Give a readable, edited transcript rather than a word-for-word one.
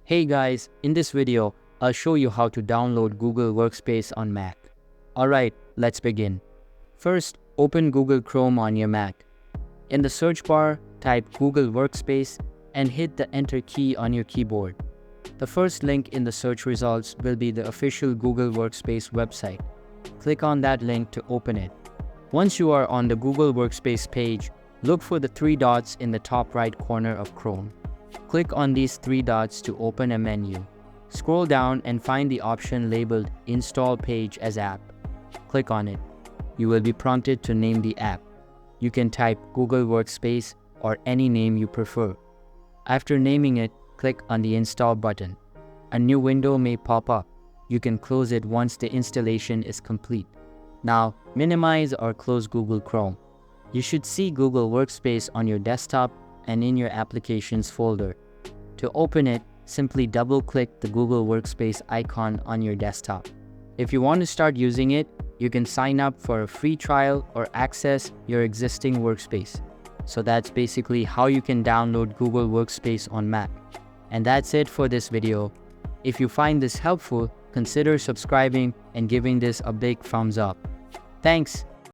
Hey guys, in this video, I'll show you how to download Google Workspace on Mac. Alright, let's begin. First, open Google Chrome on your Mac. In the search bar, type Google Workspace and hit the Enter key on your keyboard. The first link in the search results will be the official Google Workspace website. Click on that link to open it. Once you are on the Google Workspace page, look for the three dots in the top right corner of Chrome. Click on these three dots to open a menu. Scroll down and find the option labeled Install Page as App. Click on it. You will be prompted to name the app. You can type Google Workspace or any name you prefer. After naming it, click on the Install button. A new window may pop up. You can close it once the installation is complete. Now, minimize or close Google Chrome. You should see Google Workspace on your desktop and in your Applications folder. To open it, simply double-click the Google Workspace icon on your desktop. If you want to start using it, you can sign up for a free trial or access your existing workspace. So that's basically how you can download Google Workspace on Mac. And that's it for this video. If you find this helpful, consider subscribing and giving this a big thumbs up. Thanks.